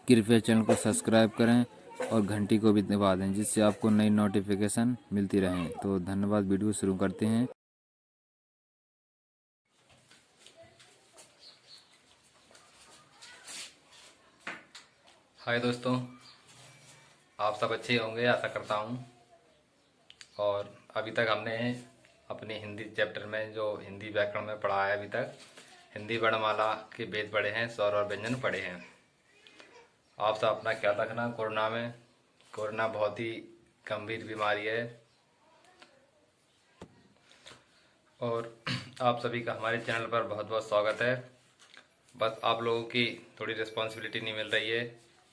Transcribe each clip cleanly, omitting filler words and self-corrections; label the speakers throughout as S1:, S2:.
S1: कृपया चैनल को सब्सक्राइब करें और घंटी को भी दबा दें, जिससे आपको नई नोटिफिकेशन मिलती रहे। तो धन्यवाद। वीडियो शुरू करते हैं।
S2: हाय दोस्तों, आप सब अच्छे होंगे आशा करता हूँ। और अभी तक हमने अपने हिंदी चैप्टर में जो हिंदी व्याकरण में पढ़ा है, अभी तक हिंदी वर्णमाला के भेद पढ़े हैं, स्वर और व्यंजन पढ़े हैं। आप सब अपना ख्याल रखना। कोरोना बहुत ही गंभीर बीमारी है और आप सभी का हमारे चैनल पर बहुत बहुत स्वागत है। बस आप लोगों की थोड़ी रिस्पॉन्सिबिलिटी नहीं मिल रही है।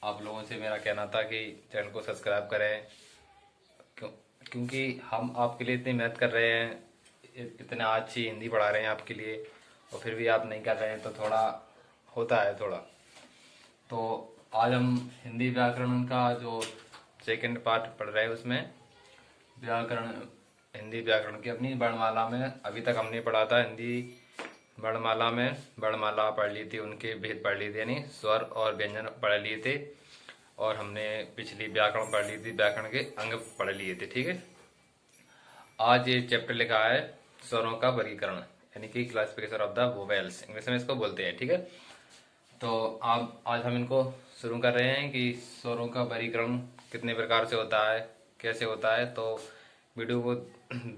S2: आप लोगों से मेरा कहना था कि चैनल को सब्सक्राइब करें, क्यों क्योंकि हम आपके लिए इतनी मेहनत कर रहे हैं, इतना अच्छी हिंदी पढ़ा रहे हैं आपके लिए, और फिर भी आप नहीं कर रहे हैं तो थोड़ा होता है थोड़ा। तो आज हम हिंदी व्याकरण का जो सेकंड पार्ट पढ़ रहे हैं, उसमें व्याकरण हिंदी व्याकरण की अपनी वर्णमाला में अभी तक हमने पढ़ा था। हिंदी वर्णमाला में वर्णमाला पढ़ ली थी, उनके भेद पढ़ लिए थे, यानी स्वर और व्यंजन पढ़ लिए थे। और हमने पिछली व्याकरण पढ़ ली थी, व्याकरण के अंग पढ़ लिए थे। ठीक है, आज ये चैप्टर लिखा है स्वरों का वर्गीकरण, यानी कि classification of the vowels, English में इसको बोलते हैं। ठीक है, तो आप आज हम इनको शुरू कर रहे हैं कि स्वरों का वर्गीकरण कितने प्रकार से होता है, कैसे होता है। तो वीडियो को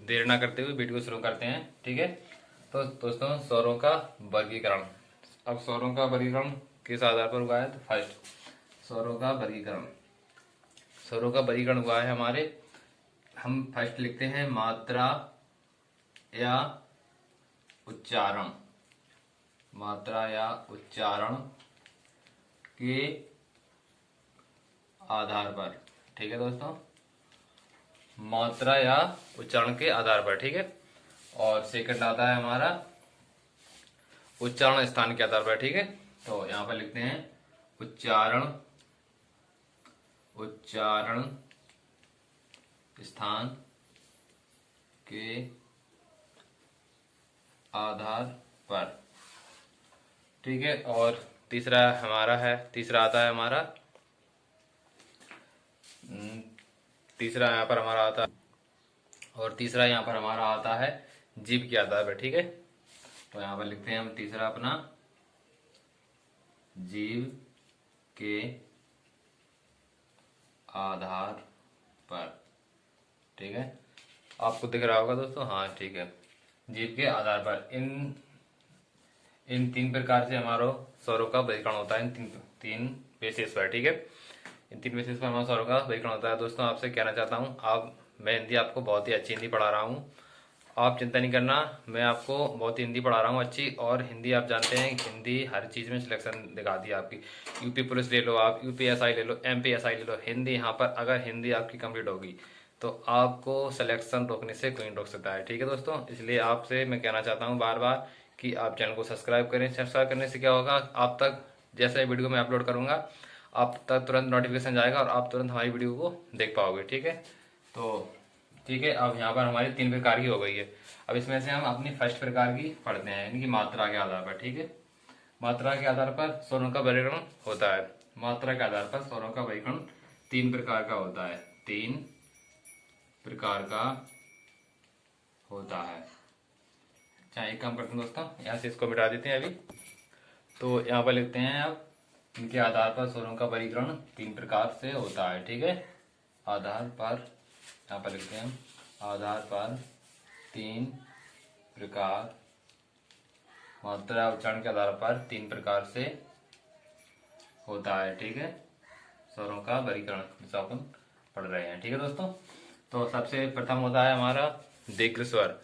S2: देर ना करते हुए वीडियो शुरू करते हैं। ठीक है, तो दोस्तों, स्वरों का वर्गीकरण। अब स्वरों का वर्गीकरण किस आधार पर हुआ है, तो फर्स्ट स्वरों का वर्गीकरण हुआ है हमारे, हम फर्स्ट लिखते हैं मात्रा या उच्चारण। मात्रा या उच्चारण के आधार पर। ठीक है दोस्तों, मात्रा या उच्चारण के आधार पर। ठीक है, और सेकंड आता है हमारा उच्चारण स्थान के आधार पर। ठीक है, तो यहां पर लिखते हैं उच्चारण स्थान के आधार पर। ठीक है, और तीसरा आता है हमारा तीसरा यहाँ पर हमारा आता है, और तीसरा यहाँ पर हमारा आता है जीव के आधार पर। ठीक है, तो यहाँ पर लिखते हैं हम तीसरा अपना जीव के आधार पर। ठीक है, आपको दिख रहा होगा दोस्तों। हाँ ठीक है, जीव के आधार पर। इन तीन प्रकार से हमारा स्वरों का वर्गीकरण होता है, इन तीन बेसिस पर। ठीक है, इन तीन बेसिस पर हमारा स्वरों का वर्गीकरण होता है। दोस्तों, आपसे कहना चाहता हूँ, मैं हिंदी आपको बहुत ही अच्छी हिंदी पढ़ा रहा हूँ। आप चिंता नहीं करना, मैं आपको बहुत ही हिंदी पढ़ा रहा हूँ अच्छी। और हिंदी आप जानते हैं, हिंदी हर चीज़ में सिलेक्शन दिखाती है आपकी। यूपी पुलिस ले लो, आप यूपीएसआई ले लो, एमपीएसआई ले लो, हिंदी यहाँ पर अगर हिंदी आपकी कंप्लीट होगी तो आपको सिलेक्शन रोकने से कोई नहीं रोक सकता है। ठीक है दोस्तों, इसलिए आपसे मैं कहना चाहता हूँ बार बार कि आप चैनल को सब्सक्राइब करें। सब्सक्राइब करने से क्या होगा, आप तक जैसे वीडियो मैं अपलोड करूँगा आप तक तुरंत नोटिफिकेशन जाएगा और आप तुरंत हमारी वीडियो को देख पाओगे। ठीक है, तो ठीक है, अब यहाँ पर हमारी तीन प्रकार की हो गई है। अब इसमें से हम अपनी फर्स्ट प्रकार की पढ़ते हैं, यानी कि मात्रा के आधार पर। ठीक है, मात्रा के आधार पर स्वरों का वर्गीकरण होता है। मात्रा के आधार पर स्वरों का वर्गीकरण तीन प्रकार का होता है। तीन प्रकार का होता है। चाहे एक काम करते हैं दोस्तों, यहाँ से इसको मिटा देते हैं अभी। तो यहाँ पर लिखते हैं अब, इनके आधार पर स्वरों का वर्गीकरण तीन प्रकार से होता है। ठीक है, आधार पर, यहाँ पर लिखते हैं हम, आधार पर तीन प्रकार, मात्रा उच्चारण के आधार पर तीन प्रकार से होता है। ठीक है, स्वरों का वर्गीकरण जिसे अपन पढ़ रहे हैं। ठीक है दोस्तों, तो सबसे प्रथम होता है हमारा दीर्घ स्वर,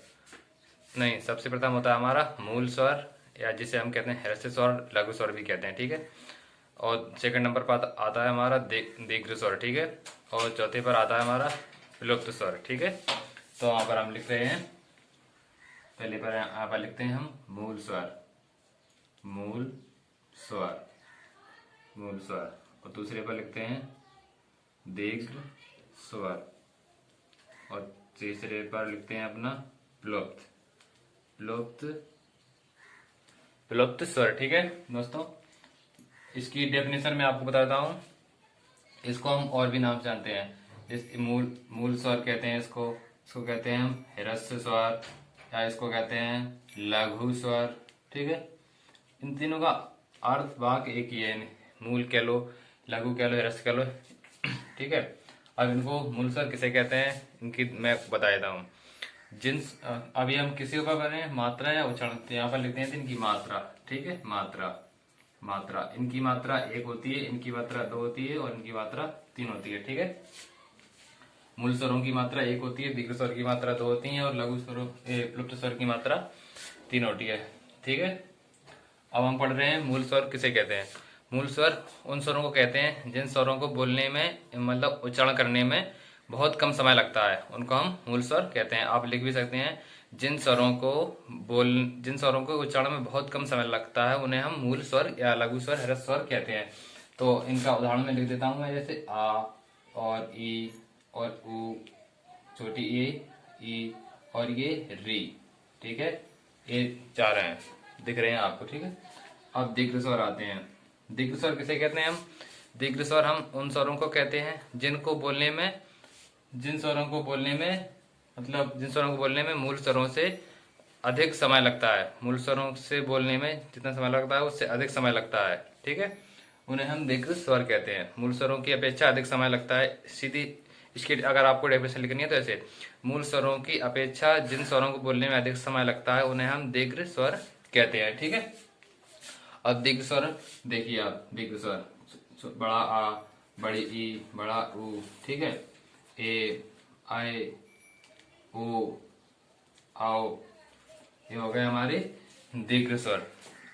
S2: नहीं, सबसे प्रथम होता है हमारा मूल स्वर, या जिसे हम कहते हैं ह्रस्व स्वर, लघु स्वर भी कहते हैं। ठीक है, और सेकंड नंबर पर आता है हमारा दीर्घ स्वर। ठीक है, और चौथे पर आता है हमारा विलुप्त स्वर। ठीक है, तो यहाँ पर हम लिख रहे हैं, पहले पर यहाँ पर लिखते हैं हम मूल स्वर, मूल स्वर, मूल स्वर, और दूसरे पर लिखते हैं दीर्घ स्वर, और तीसरे पर लिखते हैं अपना विलुप्त विलुप्त विलुप्त स्वर। ठीक है दोस्तों, इसकी डेफिनेशन में आपको बताता हूँ। इसको हम और भी नाम से जानते हैं। इस मूल स्वर कहते हैं इसको कहते हैं हम ह्रस्व स्वर, या इसको कहते हैं लघु स्वर। ठीक है, इन तीनों का अर्थ वाक एक ही है। मूल कह लो, लघु कह लो, ह्रस्व कह लो। ठीक है, अब इनको मूल स्वर किसे कहते हैं इनकी मैं बता देता हूँ। अभी हम किसी ऊपर बने मात्रा या उच्चारण, तो यहाँ पर लिखते हैं इनकी मात्रा। ठीक है, मात्रा इनकी मात्रा एक होती है, इनकी मात्रा दो होती है, और इनकी मात्रा तीन होती है। ठीक है, मूल स्वरों की मात्रा एक होती है, दीर्घ स्वर की मात्रा दो होती है, और लघु स्वरों प्लुप्त स्वर की मात्रा तीन होती है। ठीक है, अब हम पढ़ रहे हैं मूल स्वर किसे कहते हैं। मूल स्वर उन स्वरों को कहते हैं जिन स्वरों को बोलने में मतलब उच्चारण करने में बहुत कम समय लगता है, उनको हम मूल स्वर कहते हैं। आप लिख भी सकते हैं, जिन स्वरों को उच्चारण में बहुत कम समय लगता है उन्हें हम मूल स्वर या लघु स्वर, ह्रस्व स्वर कहते हैं। तो इनका उदाहरण मैं लिख देता हूं मैं, जैसे आ और ई और उ, छोटी ई और ये री। ठीक है, ये चार हैं, दिख रहे हैं आपको। ठीक है, अब दीर्घ स्वर आते हैं। दीर्घ स्वर किसे कहते हैं हम? दीर्घ स्वर हम उन स्वरों को कहते हैं जिन स्वरों को बोलने में मूल स्वरों से अधिक समय लगता है। मूल स्वरों से बोलने में जितना समय लगता है उससे अधिक समय लगता है। ठीक है, उन्हें हम दीर्घ स्वर कहते हैं। मूल स्वरों की अपेक्षा अधिक समय लगता है। सीधी इसकी अगर आपको डेफिनेशन लिखनी है तो ऐसे, मूल स्वरों की अपेक्षा जिन स्वरों को बोलने में अधिक समय लगता है उन्हें हम दीर्घ स्वर कहते हैं। ठीक है, अब दीर्घ स्वर देखिए आप, दीर्घ स्वर बड़ा आ, बड़ी ई, बड़ा ऊ। ठीक है, ए, आए, ओ, आओ, ये हो गए हमारे दीर्घ स्वर।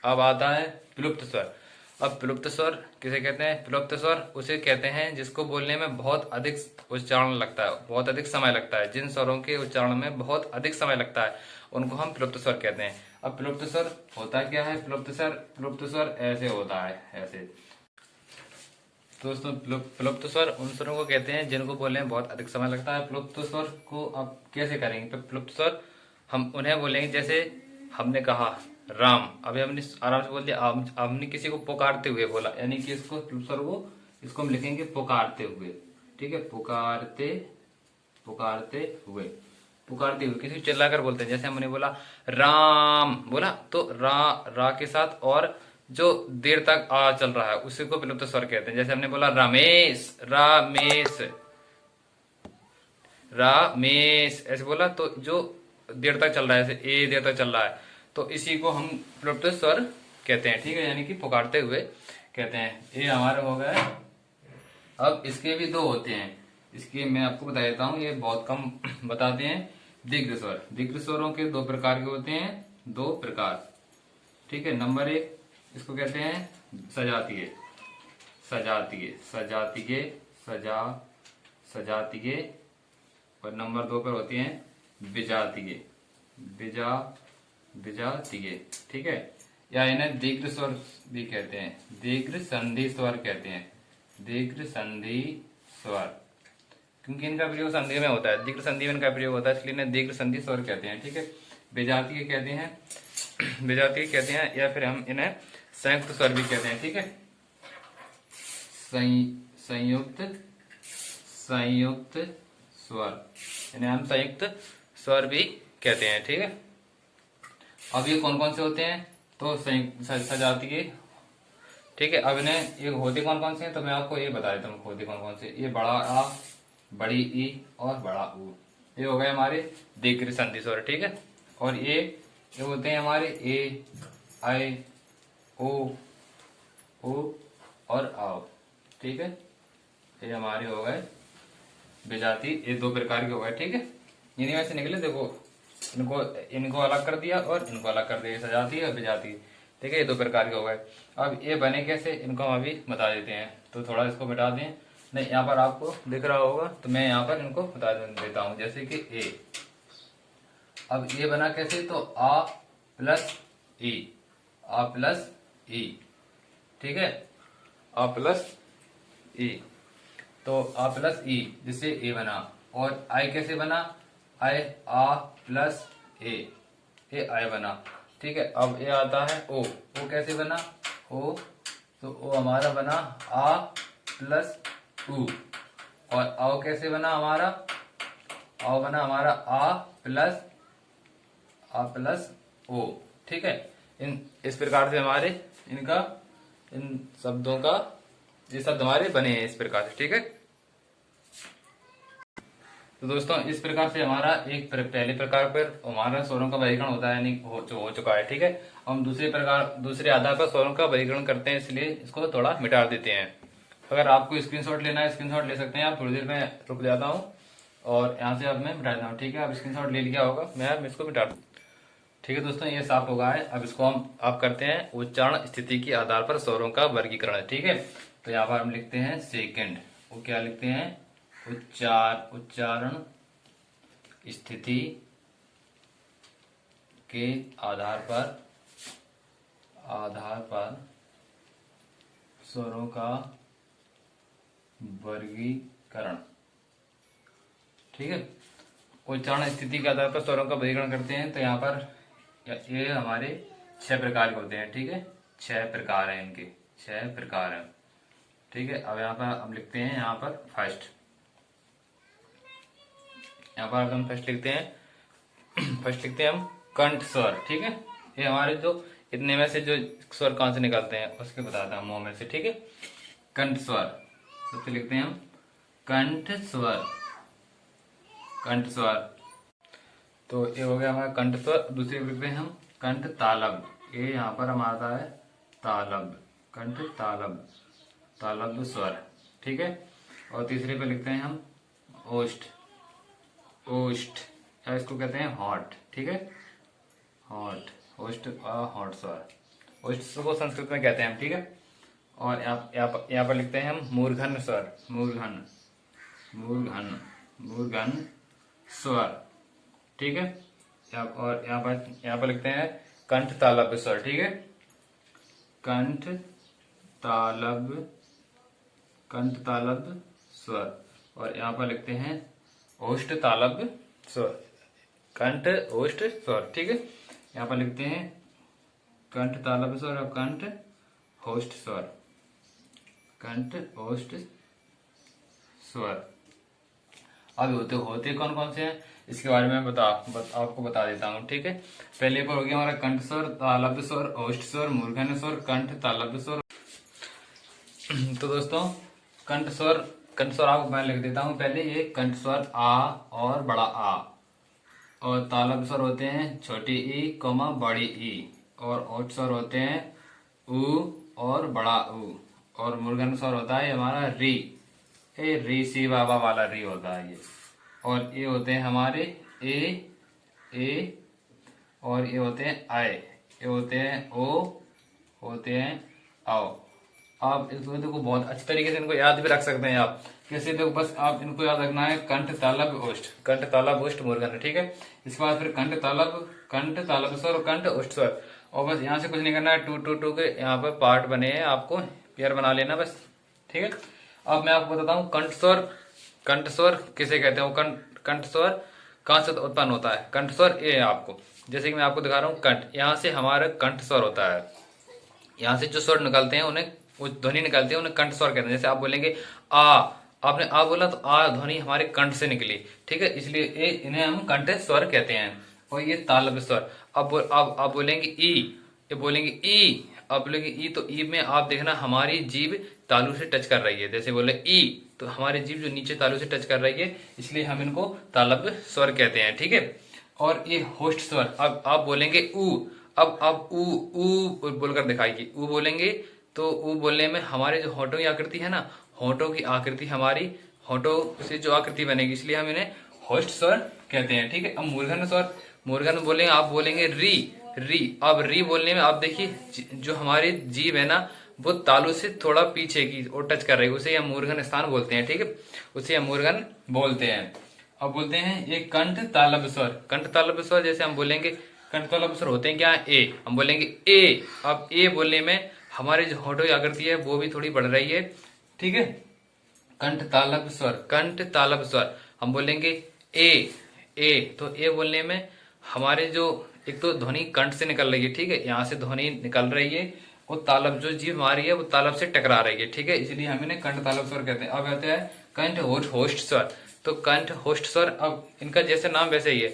S2: अब आता है प्लुप्त स्वर। अब प्लुप्त स्वर किसे कहते हैं? प्लुप्त स्वर उसे कहते हैं जिसको बोलने में बहुत अधिक उच्चारण लगता है, बहुत अधिक समय लगता है। जिन स्वरों के उच्चारण में बहुत अधिक समय लगता है उनको हम प्लुप्त स्वर कहते हैं। अब प्लुप्त स्वर होता क्या है? प्लुप्त स्वर ऐसे होता है, ऐसे। दोस्तों, प्लुप्त स्वर उन स्वरों को कहते हैं जिनको बोलने में बहुत अधिक समय लगता है। प्लुप्त स्वर को अब कैसे करेंगे? प्लुप्त स्वर हम उन्हें बोलेंगे जैसे हमने कहा राम, अभी हमने आराम से बोल दिया। हमने किसी को पुकारते हुए बोला, यानी कि इसको प्लुप्त स्वर को इसको हम लिखेंगे पुकारते हुए। ठीक है, पुकारते हुए किसी को चिल्लाकर बोलते हैं। जैसे हमने बोला राम, बोला तो रा के साथ और जो देर तक आ चल रहा है उसी को प्लुप्त स्वर कहते हैं। जैसे हमने बोला रामेश ऐसे बोला तो जो देर तक चल रहा है, जैसे ए देर तक चल रहा है, तो इसी को हम प्लुप्त स्वर कहते हैं। ठीक है, यानी कि पुकारते हुए कहते हैं। ये हमारे हो गए। अब इसके भी दो होते हैं, इसके मैं आपको बता देता हूँ, ये बहुत कम बताते हैं। दीर्घ स्वर, दीर्घ स्वरों के दो प्रकार के होते हैं, दो प्रकार। ठीक है, नंबर एक इसको कहते हैं सजातीय, और नंबर दो पर होती हैं विजातीय। ठीक है, या इन्हें दीर्घ स्वर भी कहते हैं, दीर्घ संधि स्वर कहते हैं, दीर्घ संधि स्वर, क्योंकि इनका प्रयोग संधि में होता है, दीर्घ संधि में इनका प्रयोग होता है, इसलिए इन्हें दीर्घ संधि स्वर कहते हैं। ठीक है, विजातीय कहते हैं, या फिर हम इन्हें संयुक्त स्वर भी कहते हैं। ठीक है, संयुक्त स्वर, इन्हें हम संयुक्त स्वर भी कहते हैं। ठीक है, अब ये कौन कौन से होते हैं? तो सजातीय। ठीक है, अब इन्हें ये होते कौन कौन से हैं तो मैं आपको ये बता देता हूँ होते कौन कौन से। ये बड़ा आ, बड़ी ई और बड़ा ऊ, ये हो गए हमारे दीर्घ संधि स्वर। ठीक है, और ये होते हैं हमारे ए, आई, ओ और आओ। ठीक है, ये हमारे हो गए विजातीय, ये दो प्रकार के हो गए। ठीक है, इन्हीं में से निकले, देखो इनको अलग कर दिया और इनको अलग कर दिया, सजातीय और विजातीय। ठीक है, ये दो प्रकार के हो गए। अब ये बने कैसे, इनको हम अभी बता देते हैं। तो थोड़ा इसको मिटा दें, नहीं यहाँ पर आपको दिख रहा होगा, तो मैं यहाँ पर इनको बता देता हूँ। जैसे कि ए, अब ये बना कैसे, तो आ प्लस ई, ठीक है, आ प्लस ई, तो आ प्लस ई जिससे ए बना। और आई कैसे बना, आई आ प्लस ए आई बना। ठीक है, अब ये आता है ओ कैसे बना, ओ तो ओ हमारा बना आ प्लस उ, और आओ कैसे बना हमारा, आओ बना हमारा आ प्लस ओ। ठीक है, इन इस प्रकार से हमारे इनका इन शब्दों का ये शब्द हमारे बने हैं इस प्रकार से। ठीक है, तो दोस्तों इस प्रकार से हमारा एक पहले प्रकार पर हमारा स्वरों का वर्गीकरण होता है, यानी हो चुका है। ठीक है, हम दूसरे आधार पर स्वरों का वर्गीकरण करते हैं, इसलिए इसको थोड़ा मिटा देते हैं। अगर आपको स्क्रीनशॉट लेना है स्क्रीनशॉट ले सकते हैं आप, थोड़ी देर में रुक जाता हूँ और यहाँ से अब मैं मिटा देता हूँ। ठीक है, अब स्क्रीनशॉट ले लिया होगा, मैं अब इसको मिटा दूँ। ठीक है दोस्तों, ये साफ हो गया है। अब इसको हम आप करते हैं उच्चारण स्थिति के आधार पर स्वरों का वर्गीकरण। ठीक है, तो यहाँ पर हम लिखते हैं सेकंड, वो क्या लिखते हैं, उच्चारण स्थिति के आधार पर स्वरों का वर्गीकरण। ठीक है, उच्चारण स्थिति के आधार पर स्वरों का वर्गीकरण करते हैं। तो यहाँ पर ये हमारे 6 प्रकार के होते हैं। ठीक है, 6 प्रकार हैं इनके, 6 प्रकार हैं। ठीक है, अब यहाँ पर हम लिखते हैं, यहाँ पर फर्स्ट, यहाँ पर हम फर्स्ट लिखते हैं फर्स्ट लिखते हैं हम कंठ स्वर। ठीक है, ये हमारे जो इतने में से जो स्वर कहाँ से निकलते हैं उसके बताता हूँ, मुंह में से। ठीक है, कंठ स्वर, सबसे लिखते हैं हम कंठ स्वर, कंठ स्वर। तो ये हो गया हमारा कंठ स्वर। दूसरे लिखते हैं हम कंठ तालब, ये यहाँ पर हमारा आता है तालब, कंठ तालब, तालब स्वर। ठीक है, और तीसरे पे लिखते हैं हम ओष्ठ, ओष्ठ, या इसको कहते हैं हॉट। ठीक है, हॉट, ओष्ठ हॉट स्वर, ओष्ठ को संस्कृत में कहते हैं हम। ठीक है, और यहाँ पर लिखते हैं हम मूर्धन स्वर, मूर्धन, मूर्धन, मूर्धन स्वर। ठीक है, और यहाँ पर लिखते हैं कंठ तालब स्वर। ठीक है, कंठ तालब, कंठ तालब स्वर। और यहाँ पर लिखते हैं ओष्ठ तालब स्वर, कंठ ओष्ठ स्वर। ठीक है, यहाँ पर लिखते हैं कंठ तालब स्वर और कंठ ओष्ठ स्वर, कंठ ओष्ठ स्वर। अब होते कौन कौन से हैं इसके बारे में आपको बता देता हूँ। ठीक है, पहले पर हो गया हमारा कंठ स्वर, तालब स्वर, ओष्ठ स्वर, मूर्धन्य स्वर, कंठ तालब स्वर। तो दोस्तों कंठ स्वर आपको मैं लिख देता हूँ पहले। ये कंठ स्वर आ और बड़ा आ, और तालब स्वर होते हैं छोटी ई कोमा बड़ी ई, और ओष्ठ स्वर होते हैं उ और बड़ा उ, और मूर्धन्य स्वर होता है हमारा री, ए री सी बाबा वाला री होता है ये। और ये होते हैं हमारे ए, और ये होते हैं आए, ये होते हैं ओ, होते हैं आओ। आप इसको देखो बहुत अच्छी तरीके से इनको याद भी रख सकते हैं आप। कैसे देखो, बस आप इनको याद रखना है कंठ तालब ओष्ठ, कंठ तालब ओष्ठ मूर्धन्य। ठीक है, इसके बाद फिर कंठ तालब स्वर और कंठ ओष्ठ स्वर। और बस यहाँ से कुछ नहीं करना है, टू के यहाँ पर पार्ट बने हैं, आपको पेयर बना लेना बस। ठीक है, अब मैं आपको बताता हूँ कंठ स्वर किसे कहते हैं। कंठ स्वर कहाँ से उत्पन्न होता है। कंठ स्वर ये है आपको, जैसे कि मैं आपको दिखा रहा हूँ कंठ, यहाँ से हमारा कंठ स्वर होता है। यहाँ से जो स्वर निकलते हैं उन्हें, वो ध्वनि निकलती है उन्हें कंठ स्वर कहते हैं। जैसे आप बोलेंगे आ, आपने आ बोला तो आ ध्वनि हमारे कंठ से निकली। ठीक है, इसलिए इन्हें हम कंठ स्वर कहते हैं। और ये तालब स्वर, अब आप बोलेंगे ई, ये बोलेंगे ई, अब बोलेंगे ई, तो ई में आप देखना हमारी जीभ तालू से टच कर रही है। जैसे बोले ई, तो हमारी जीभ जो नीचे तालू से टच कर रही है, इसलिए हम इनको तालब स्वर कहते हैं। ठीक है, और ये होष्ठ स्वर, अब आप बोलेंगे ऊ, अब आप ऊ बोलकर दिखाइए, ऊ बोलेंगे तो ऊ बोलने में हमारे जो होठों की आकृति है ना, होठों की आकृति हमारी होठों से जो आकृति बनेगी, इसलिए हम इन्हें होष्ठ स्वर कहते हैं। ठीक है, अब मूर्धन्य स्वर, मूर्धन्य बोलेंगे, आप बोलेंगे री, अब री बोलने में आप देखिए जो हमारी जीभ है ना, वो तालू से थोड़ा पीछे की और टच कर रही है, उसे हम मूर्धन्य स्थान बोलते हैं। ठीक है, उसे हम मूर्धन्य बोलते हैं। अब बोलते हैं ये कंठ तालब स्वर, कंठ तालब स्वर जैसे हम बोलेंगे कंठ तालब स्वर होते हैं क्या, ए, हम बोलेंगे ए, अब ए बोलने में हमारे जो होठों की आकृति है वो भी थोड़ी बढ़ रही है। ठीक है, कंठ तालब स्वर, कंठ तालब स्वर हम बोलेंगे ए, तो ए बोलने में हमारे जो एक तो ध्वनि कंठ से निकल रही है। ठीक है, यहाँ से ध्वनि निकल रही है, वो तालब जो जीभ हमारी है वो तालब से टकरा रही है, ठीक है, इसलिए हम इन्हें कंठ तालब स्वर कहते हैं। अब कहते हैं कंठ होस्ट स्वर। तो कंठ होस्ट स्वर, अब इनका जैसे नाम वैसे ही है।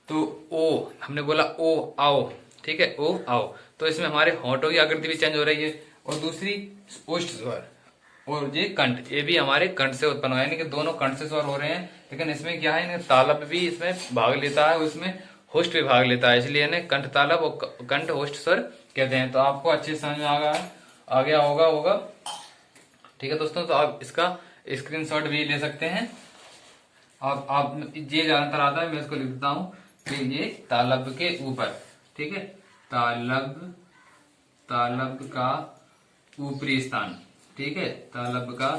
S2: तो ओ, हमने बोला ओ आओ, ठीक है, ओ आओ, तो इसमें हमारे होंठों की आकृति भी चेंज हो रही है। और दूसरी ओष्ठ स्वर और ये कंठ, ये भी हमारे कंठ से उत्पन्न हुआ है, यानी कि दोनों कंठ से स्वर हो रहे हैं। लेकिन इसमें क्या है, इन्हें तालब भी इसमें भाग लेता है, उसमें होस्ट भी भाग लेता है, इसलिए इन्हें कंठ तालब और कंठ होस्ट स्वर कहते हैं। तो आपको अच्छे से समझ में आ गया होगा। ठीक है दोस्तों, तो आप इसका स्क्रीनशॉट भी ले सकते हैं। आप ये ज्यादातर आता है, मैं इसको लिख देता हूँ कि ये तालब के ऊपर, ठीक है, तालब का ऊपरी स्थान, ठीक है, तालब का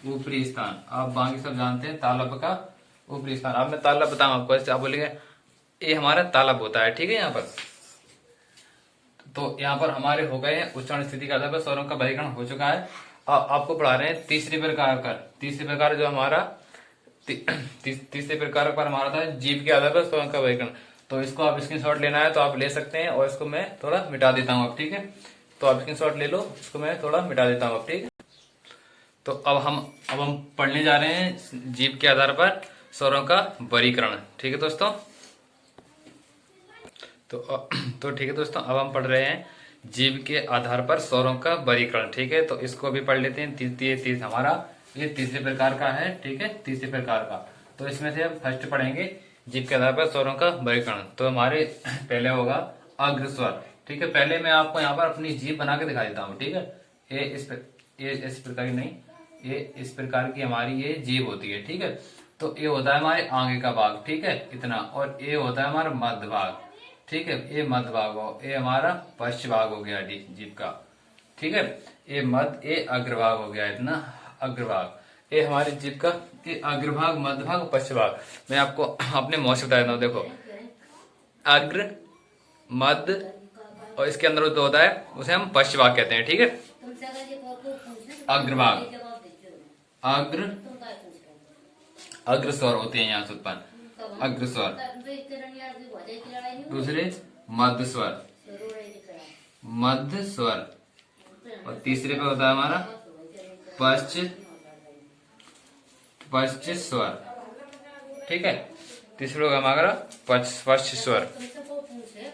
S2: ऊपरी स्थान। आप बाकी सब जानते हैं तालब का ऊपरी स्थान। अब मैं तालब बताऊं आपको, ऐसे आप बोलेंगे ये हमारा तालब होता है, ठीक है। यहाँ पर तो यहाँ पर हमारे हो गए हैं उच्चारण स्थिति का आधार पर स्वरों का वर्गीकरण हो चुका है। आपको पढ़ा रहे हैं तीसरे प्रकार जो हमारा तीसरे प्रकार पर हमारा था जीभ के आधार पर स्वरों का वर्गीकरण। तो इसको आप स्क्रीनशॉट लेना है तो आप ले सकते हैं, और इसको मैं थोड़ा मिटा देता हूँ अब, ठीक है। तो आप स्क्रीनशॉट ले लो, इसको मैं थोड़ा मिटा देता हूँ अब, ठीक है। तो अब हम पढ़ने जा रहे हैं जीभ के आधार पर स्वरों का वर्गीकरण, ठीक है दोस्तों। तो ठीक है दोस्तों, अब हम पढ़ रहे हैं जीभ के आधार पर स्वरों का वर्गीकरण, ठीक है। तो इसको भी पढ़ लेते हैं। हमारा ये तीसरे प्रकार का है, ठीक है, तीसरे प्रकार का। तो इसमें से हम फर्स्ट पढ़ेंगे जीभ के आधार पर स्वरों का वर्गीकरण। तो हमारे पहले होगा अग्र स्वर, ठीक है। पहले मैं आपको यहाँ पर अपनी जीभ बना के दिखा देता हूँ, ठीक है। ये इस प्रकार की नहीं, ये इस प्रकार की हमारी ये जीभ होती है, ठीक है। तो ये होता है हमारे आगे का भाग, ठीक है, इतना। और ये होता है हमारा मध्य भाग, ठीक है, ये मध्य भाग हो, ये हमारा पश्च भाग हो गया जीभ का, ठीक है। ये अग्रभाग हो गया, इतना अग्रभाग। ये हमारी जीभ का ये अग्रभाग, मध्य भाग, पश्च भाग। मैं आपको अपने मुंह से बता देता हूँ, देखो, अग्र, मध्य और इसके अंदर जो होता है उसे हम पश्च भाग कहते हैं, ठीक है। अग्रभाग, अग्र स्वर होते हैं यहाँ से उत्पन्न, अग्र स्वर। दूसरे मध्य स्वर, और तीसरे पे होता है हमारा पश्च स्वर, ठीक है। तीसरे होगा हमारा पश्च स्वर।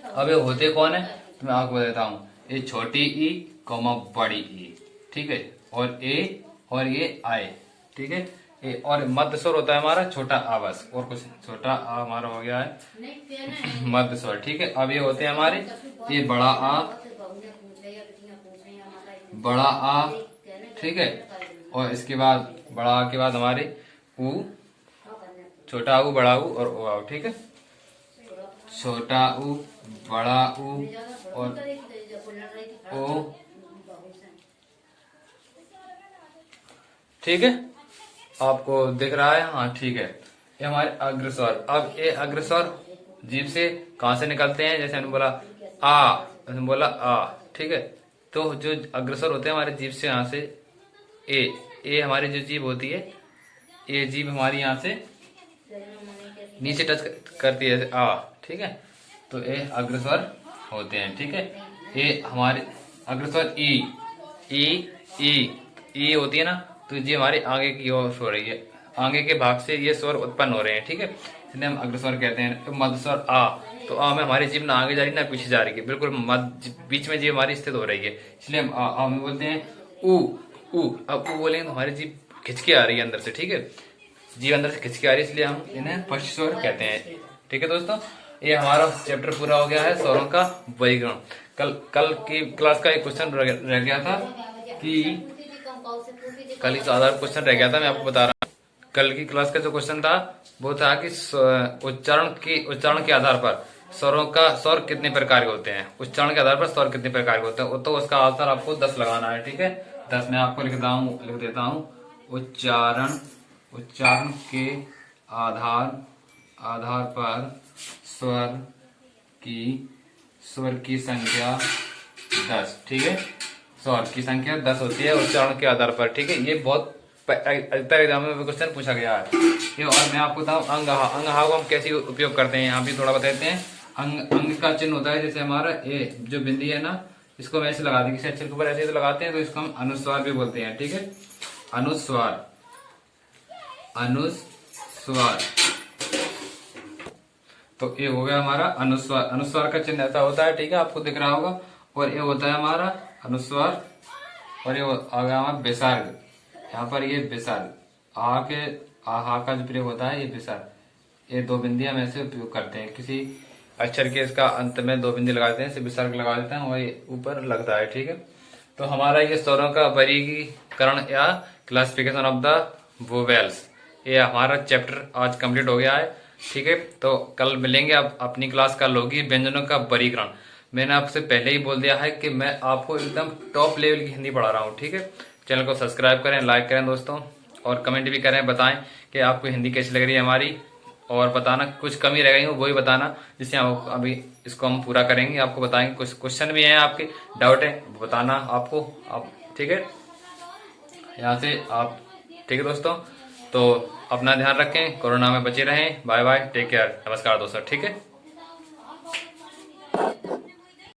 S2: अब ये होते कौन है तो मैं आपको बताता हूँ, ये छोटी ई कौमा बड़ी ई, ठीक है, और ये आए, ठीक है। और मध्य स्वर होता है हमारा छोटा आ, बस, और कुछ छोटा आ हमारा हो गया है मध्य स्वर, ठीक है। अब ये होते हैं हमारे ये बड़ा आ, ठीक है, और इसके बाद बड़ा आ के बाद हमारे ऊ, छोटा ऊ, बड़ा ऊ और ओ आओ, ठीक है। छोटा ऊ, बड़ा ऊ और ओ, ठीक है। आपको दिख रहा है, हाँ ठीक है। ये हमारे अग्रस्वर। अब ये अग्रस्वर जीभ से कहां से निकलते हैं, जैसे हमने बोला आ, ठीक है। तो जो अग्रस्वर होते हैं हमारे जीभ से, यहाँ से ए हमारी जो जीभ होती है, ये जीभ हमारी यहाँ से नीचे टच करती है आ, ठीक है। तो ये अग्रस्वर होते हैं, ठीक है। ये हमारे अग्रस्वर ई होती है ना, तो ये हमारे आगे की ओर हो रही है, आगे के भाग से ये स्वर उत्पन्न हो रहे हैं, ठीक है, इसलिए हम अग्रस्वर कहते हैं। मध्य स्वर आ, तो आ में हमारी जीभ ना आगे जा रही ना पीछे जा रही है, बिल्कुल मध्य बीच में जीभ हमारी स्थित हो रही है, इसलिए हम आ में बोलते हैं ऊ। अब ऊ बोलेंगे तो हमारी जीभ खिंच के आ रही है अंदर से, ठीक है, जीभ अंदर से खिंच के आ रही है, इसलिए हम इन्हें पश्च स्वर कहते हैं, ठीक है दोस्तों। ये हमारा चैप्टर पूरा हो गया है स्वरों का वर्गीकरण। कल की क्लास का एक क्वेश्चन रह गया था कि कल इस आधार क्वेश्चन रह गया था, मैं आपको बता रहा हूँ। कल की क्लास का जो क्वेश्चन था वो था कि उच्चारण के आधार पर स्वर कितने प्रकार के होते हैं, उच्चारण के आधार पर स्वर कितने प्रकार के होते हैं। तो उसका आंसर आपको 10 लगाना है, ठीक है। 10 मैं आपको लिख देता हूँ। उच्चारण के आधार पर स्वर की संख्या 10, ठीक है। स्वर की संख्या 10 होती है उच्चारण के आधार पर, ठीक है। ये बहुत अधिकतर एग्जाम में क्वेश्चन पूछा गया है ये। और मैं आपको बताऊं अंगहा को हम कैसे उपयोग करते हैं, यहाँ भी थोड़ा बताते हैं। अंग का चिन्ह होता है, जैसे हमारा ये जो बिंदी है ना, इसको हम ऐसे लगा देंगे, किसी अक्षर के ऊपर ऐसे तो लगाते हैं, तो इसको हम अनुस्वार भी बोलते हैं। ठीक है, अनुस्वार, अनुस्वार। तो ये हो गया हमारा अनुस्वार। अनुस्वार का चिन्ह ऐसा होता है, ठीक है, आपको दिख रहा होगा। और ये होता है हमारा अनुस्वार, और ये आ गया हमारा विसर्ग। यहाँ पर ये विसर्ग, आ के आहा का जो प्रयोग होता है ये विसर्ग। ये दो बिंदी हम ऐसे उपयोग करते हैं, किसी अक्षर के इसका अंत में दो बिंदी लगाते हैं, इसे विसर्ग लगा देते हैं और ये ऊपर लगता है। ठीक है, तो हमारा ये स्वरों का वर्गीकरण या क्लासिफिकेशन ऑफ द वोवेल्स, ये हमारा चैप्टर आज कंप्लीट हो गया है। ठीक है, तो कल मिलेंगे। अब अपनी क्लास कल होगी व्यंजनों का वर्गीकरण। मैंने आपसे पहले ही बोल दिया है कि मैं आपको एकदम टॉप लेवल की हिंदी पढ़ा रहा हूँ। ठीक है, चैनल को सब्सक्राइब करें, लाइक करें दोस्तों, और कमेंट भी करें, बताएं कि आपको हिंदी कैसी लग रही है हमारी, और बताना कुछ कमी रह गई हो वो भी बताना, जिससे हम अभी इसको हम पूरा करेंगे। आपको बताएंगे, कुछ क्वेश्चन भी हैं आपके, डाउट है बताना आपको आप। ठीक है, यहाँ से आप, ठीक है दोस्तों, तो अपना ध्यान रखें, कोरोना में बचे रहें। बाय बाय, टेक केयर, नमस्कार दोस्तों। ठीक है।